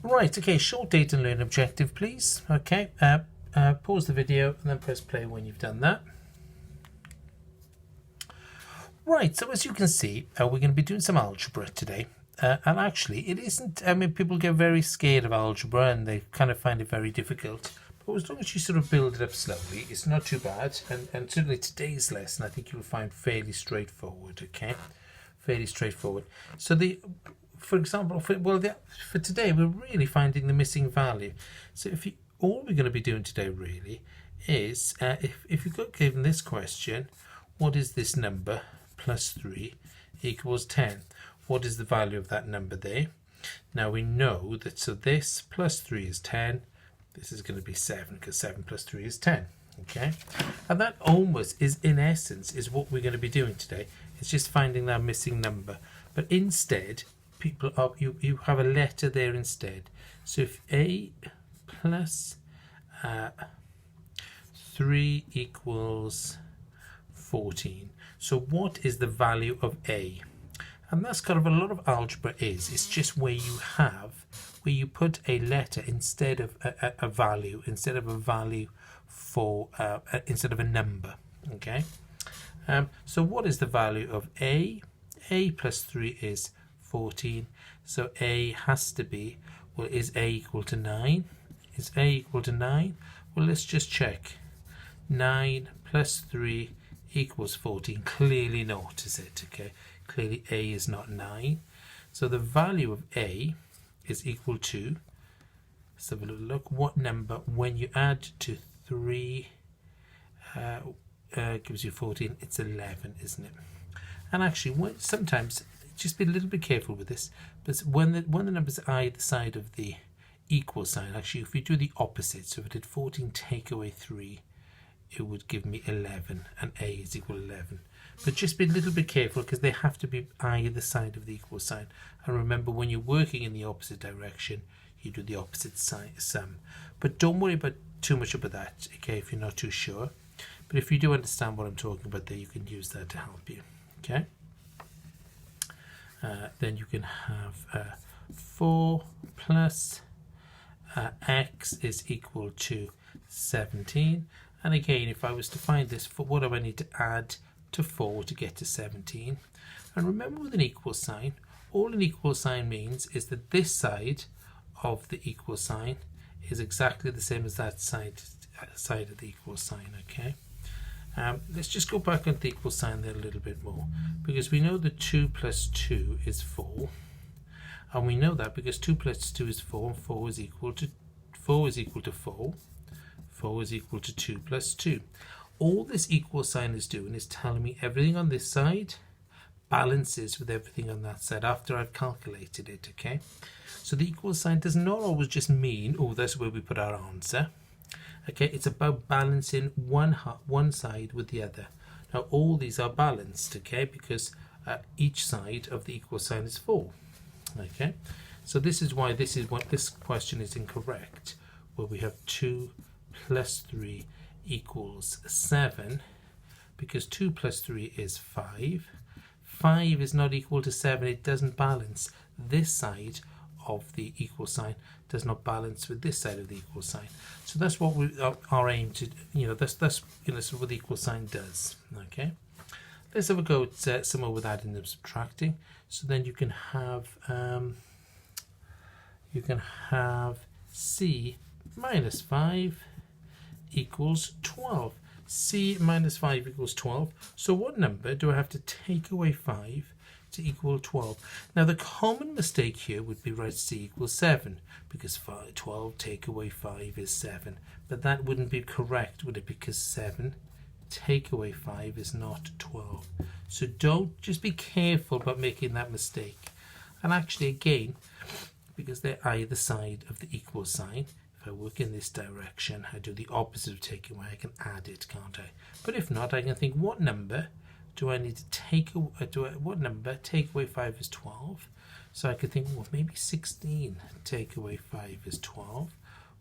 Right, okay, short data and learn objective, please. Okay, pause the video and then press play when you've done that. Right, so as you can see, we're going to be doing some algebra today. And actually, it isn't, I mean, people get very scared of algebra and they kind of find it very difficult. But as long as you sort of build it up slowly, it's not too bad. And certainly today's lesson, I think you'll find fairly straightforward, okay? Fairly straightforward. So for example, for today, we're really finding the missing value. So all we're going to be doing today really is, if you got given this question, what is this number plus 3 equals 10? What is the value of that number there? Now we know that, so this plus 3 is 10. This is going to be 7 because 7 plus 3 is 10. Okay, and that almost is, in essence, is what we're going to be doing today. It's just finding that missing number. But instead, you have a letter there instead. So if a plus 3 equals 14. So what is the value of a? And that's kind of a lot of algebra is. It's just where you put a letter instead of a value, instead of a value for instead of a number. Okay. So what is the value of a? A plus 3 is 14. So a has to be, well, is a equal to 9? Is a equal to 9? Well, let's just check. 9 plus 3 equals 14. Clearly not, is it? Okay. Clearly a is not 9. So the value of a is equal to, let's have a little look, what number when you add to 3 gives you 14? It's 11, isn't it? And actually, sometimes, just be a little bit careful with this, but when the numbers are either side of the equal sign, actually if we do the opposite, so if I did 14 take away 3, it would give me 11, and a is equal to 11. But just be a little bit careful because they have to be either side of the equal sign. And remember, when you're working in the opposite direction, you do the opposite sum. But don't worry about too much about that, okay, if you're not too sure. But if you do understand what I'm talking about there, you can use that to help you, okay? Then you can have 4 plus x is equal to 17. And again, if I was to find this, what do I need to add to 4 to get to 17? And remember, with an equal sign, all an equal sign means is that this side of the equal sign is exactly the same as that side of the equal sign, okay? Let's just go back on the equal sign there a little bit more, because we know that 2 plus 2 is 4, and we know that because 2 plus 2 is 4, and 4 is equal to 4 is equal to 4. 4 is equal to 2 plus 2. All this equal sign is doing is telling me everything on this side balances with everything on that side after I've calculated it, okay? So the equal sign does not always just mean, oh, that's where we put our answer. Okay, it's about balancing one side with the other. Now all these are balanced, okay, because each side of the equal sign is 4. Okay, so this is why this question is incorrect, where we have 2 plus 3 equals 7, because 2 plus 3 is 5. 5 is not equal to 7. It doesn't balance. This side of the equal sign does not balance with this side of the equal sign. So that's what we our aim to, that's sort of what the equal sign does. Okay, let's have a go at some more with adding and subtracting. So then you can have c minus 5 equals 12. C minus 5 equals 12. So what number do I have to take away 5 to equal 12? Now the common mistake here would be write c equals 7, because 12 take away 5 is 7. But that wouldn't be correct, would it? Because 7 take away 5 is not 12. So just be careful about making that mistake. And actually, again, because they're either side of the equal sign, if I work in this direction, I do the opposite of taking away, I can add it, can't I? But if not, I can think, what number do I need to take away? What number take away 5 is 12? So I could think, well, maybe 16 take away 5 is 12.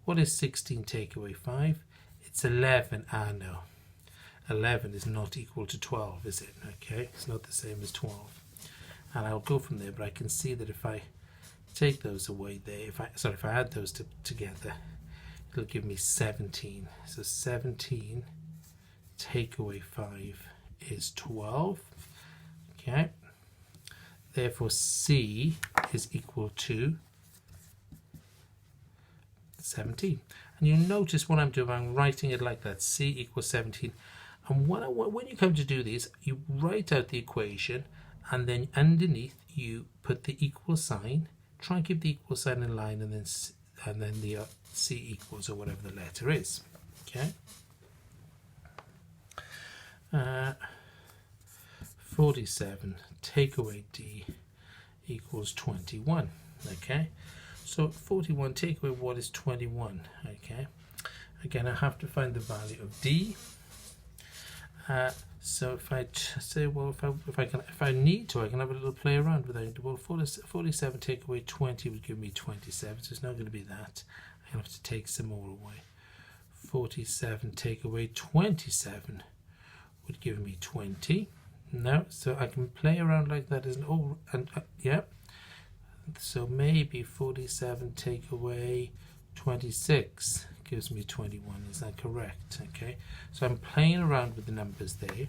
What is 16 take away 5? It's 11. Ah, no. 11 is not equal to 12, is it? Okay, it's not the same as 12. And I'll go from there, but I can see that if I take those away there, if I add those together, it'll give me 17. So 17 take away 5 is 12. Okay. Therefore, C is equal to 17. And you'll notice what I'm doing, I'm writing it like that, C equals 17. And when you come to do these, you write out the equation, and then underneath you put the equal sign. Try and keep the equal sign in line, and then the C equals, or whatever the letter is. Okay. 47 take away D equals 21. Okay, so 41 take away what is 21? Okay, again I have to find the value of D. So if I say, well, if I need to, I can have a little play around with it. Well, 47 take away 20 would give me 27, so it's not going to be that. I have to take some more away. 47 take away 27 would give me 20. No, so I can play around like that as an oh, and yeah. So maybe 47 take away 26 gives me 21. Is that correct? Okay, so I'm playing around with the numbers there.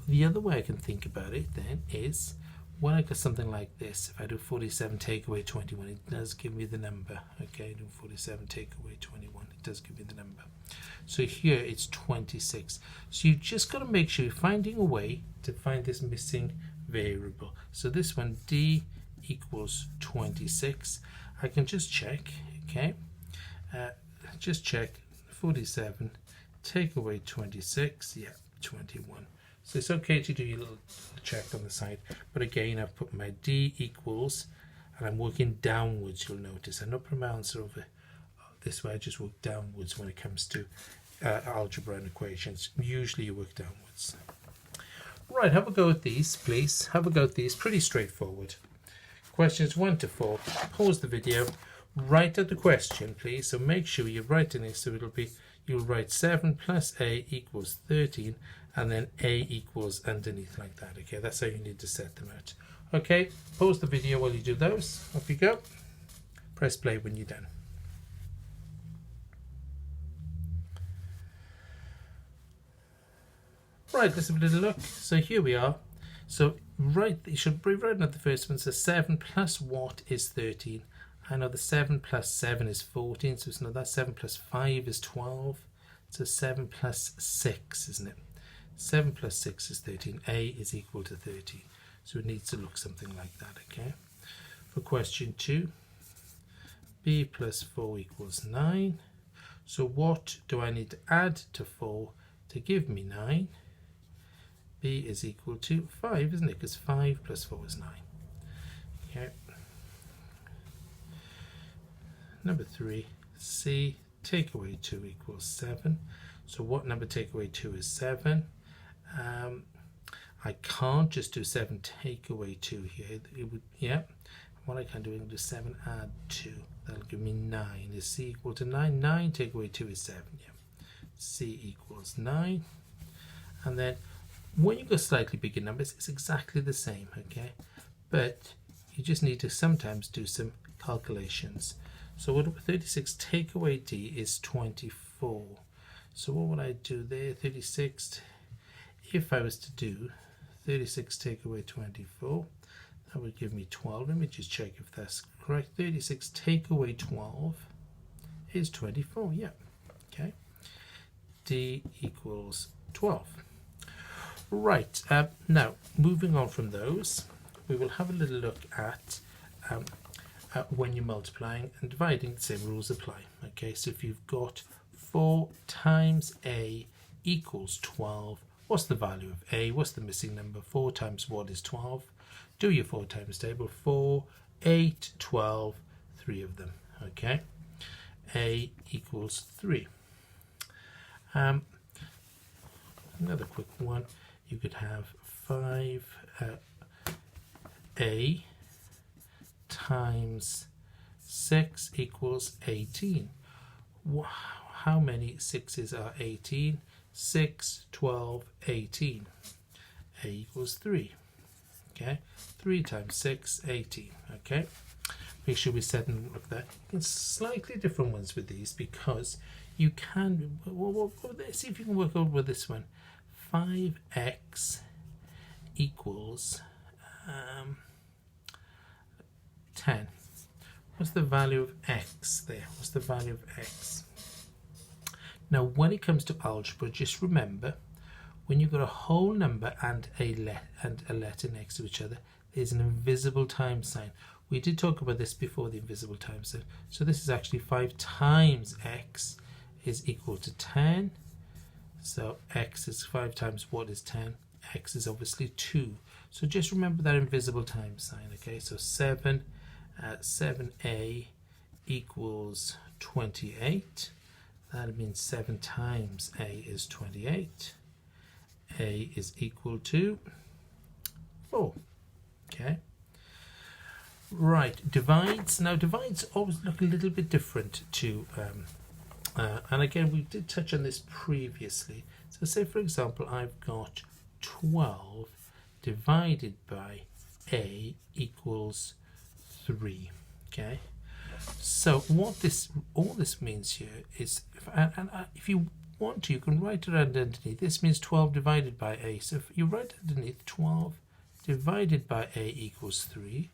The other way I can think about it then is when I got something like this. If I do 47 take away 21, it does give me the number. Okay, do 47 take away 21, it does give me the number. So here it's 26. So you just got to make sure you're finding a way to find this missing variable. So this one, D equals 26. I can just check. Okay, just check 47 take away 26. Yeah, 21. So it's okay to do your little check on the side, but again I've put my D equals, and I'm working downwards. You'll notice I'm not putting my answer over this way. I just work downwards when it comes to algebra and equations. Usually you work downwards. Right, have a go at these, please. Have a go at these. Pretty straightforward. Questions 1 to 4. Pause the video. Write out the question, please. So make sure you're writing it. So it'll be, you'll write 7 plus A equals 13, and then A equals underneath like that. Okay, that's how you need to set them out. Okay, pause the video while you do those. Off you go. Press play when you're done. Right, let's have a little look. So here we are. So you should be writing at the first one. So 7 plus what is 13? I know the 7 plus 7 is 14, so it's not that. 7 plus 5 is 12. So 7 plus 6, isn't it? 7 plus 6 is 13. A is equal to 13. So it needs to look something like that, okay? For question 2, B plus 4 equals 9. So what do I need to add to 4 to give me 9? B is equal to 5, isn't it? Because 5 plus 4 is 9. Okay. Number 3, C take away 2 equals 7. So what number take away 2 is 7? I can't just do 7 take away 2 here. It would, yeah. What I can do, I can do 7 add 2. That'll give me 9. Is C equal to 9? 9 take away 2 is 7. Yeah. C equals 9. And then when you go slightly bigger numbers, it's exactly the same, okay? But you just need to sometimes do some calculations. So what 36 take away D is 24. So what would I do there? 36, if I was to do 36 take away 24, that would give me 12. Let me just check if that's correct. 36 take away 12 is 24. Yeah, okay. D equals 12. Right, now moving on from those, we will have a little look at when you're multiplying and dividing, the same rules apply. Okay, so if you've got 4 times A equals 12, what's the value of A? What's the missing number? 4 times what is 12? Do your 4 times table. 4, 8, 12, 3 of them. Okay, A equals 3. Another quick one. You could have 5 A times 6 equals 18. How many 6's are 18? 6, 12, 18. A equals 3. Okay, 3 times 6, 18. Okay, make sure we set them like that. You can slightly different ones with these because you can, see if you can work out with this one. 5x equals 10. What's the value of x there? What's the value of x? Now, when it comes to algebra, just remember, when you've got a whole number and a letter next to each other, there's an invisible times sign. We did talk about this before, the invisible times sign. So this is actually 5 times x is equal to 10. So x is 5 times what is 10? X is obviously 2. So just remember that invisible times sign, okay? So 7a equals 28. That means 7 times a is 28. A is equal to 4. Okay. Right, divides. Now divides always look a little bit different to, and again we did touch on this previously. So say for example I've got 12 divided by a equals 3. Okay. So what all this means here is, if you want to, you can write it underneath. This means 12 divided by a. So if you write underneath 12 divided by a equals 3.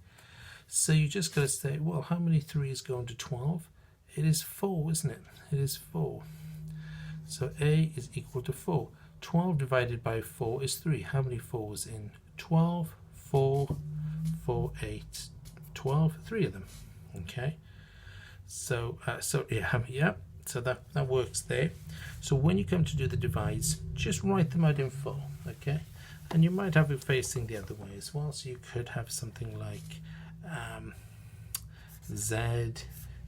So you just got to say, well, how many 3's go into 12? It is 4, isn't it? It is 4. So a is equal to 4. 12 divided by 4 is 3. How many 4's in 12? 4, 4, 8, 12, 3 of them. Okay. So so that works there. So when you come to do the divides, just write them out in full, okay? And you might have it facing the other way as well. So you could have something like z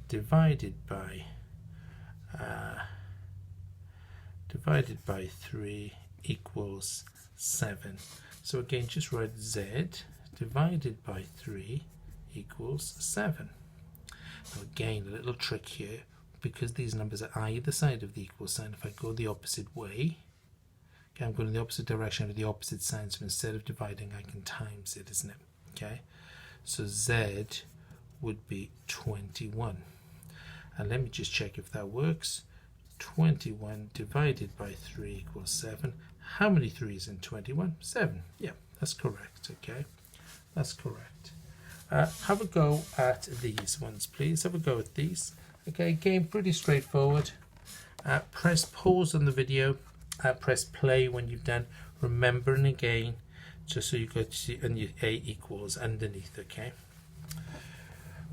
divided by 3 equals 7. So again, just write z divided by 3 equals 7. Now again, a little trick here, because these numbers are either side of the equal sign. If I go the opposite way, okay, I'm going in the opposite direction of the opposite sign, so instead of dividing I can times it, isn't it? Okay, so z would be 21, and let me just check if that works. 21 divided by 3 equals 7. How many 3's in 21? 7. Yeah, that's correct. Okay, that's correct. Have a go at these ones, please. Have a go at these. Okay, again, pretty straightforward. Press pause on the video. Press play when you've done. Remembering again, just so you go to see, and your a equals underneath. Okay.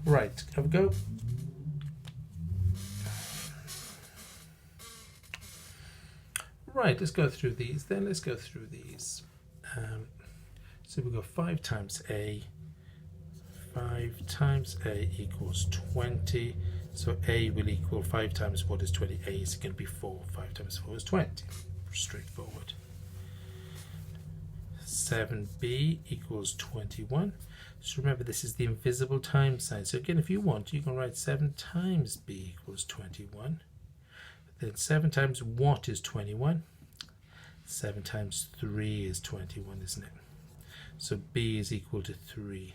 Right, have a go. Right, let's go through these. Then let's go through these. So we've got 5 times a. 5 times a equals 20. So a will equal 5 times what is 20? A is going to be 4. 5 times 4 is 20. Straightforward. 7b equals 21. So remember, this is the invisible times sign. So again, if you want, you can write 7 times b equals 21. Then 7 times what is 21? 7 times 3 is 21, isn't it? So b is equal to 3.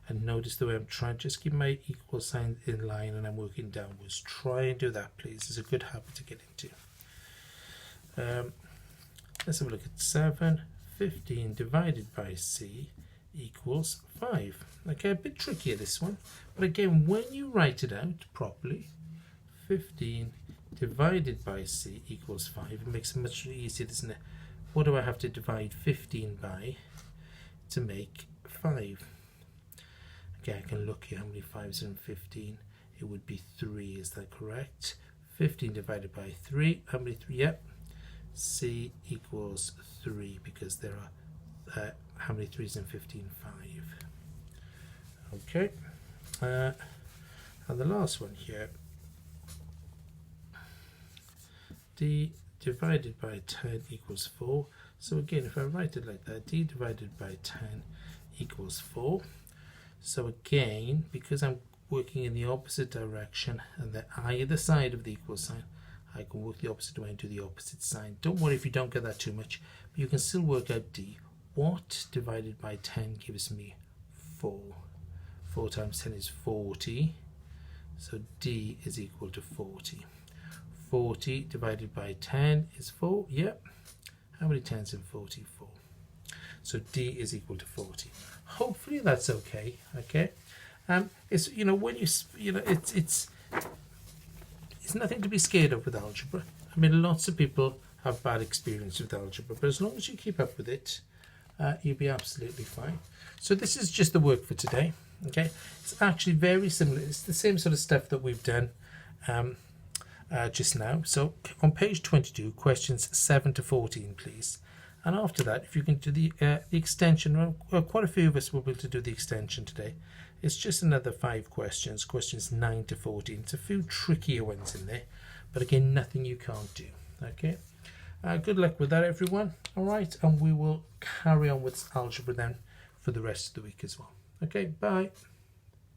And notice the way I'm trying, just keep my equal sign in line and I'm working downwards. Try and do that, please. It's a good habit to get into. Let's have a look at 7. 15 divided by c equals 5. Okay, a bit trickier this one. But again, when you write it out properly, 15 divided by c equals 5. It makes it much easier, doesn't it? What do I have to divide 15 by to make 5? Okay, I can look here. How many 5's are in 15? It would be 3. Is that correct? 15 divided by 3. How many 3? Yep. C equals 3 because there are how many 3's in 15? 5. Okay. And the last one here. D divided by 10 equals 4. So again, if I write it like that, d divided by 10 equals 4. So again, because I'm working in the opposite direction and they're either side of the equal sign, I can work the opposite way and do the opposite sign. Don't worry if you don't get that too much, but you can still work out d. What divided by 10 gives me 4? 4 times 10 is 40. So D is equal to 40. 40 divided by 10 is 4. Yep. How many 10s in 44? So D is equal to 40. Hopefully that's okay. Okay. It's when it's nothing to be scared of with algebra. I mean, lots of people have bad experience with algebra, but as long as you keep up with it, you'll be absolutely fine. So this is just the work for today. Okay, it's actually very similar. It's the same sort of stuff that we've done just now. So on page 22, questions 7 to 14, please. And after that, if you can do the extension, quite a few of us will be able to do the extension today. It's just another 5 questions, questions 9 to 14. It's a few trickier ones in there, but again, nothing you can't do. Okay, good luck with that, everyone. All right, and we will carry on with algebra then for the rest of the week as well. Okay, bye.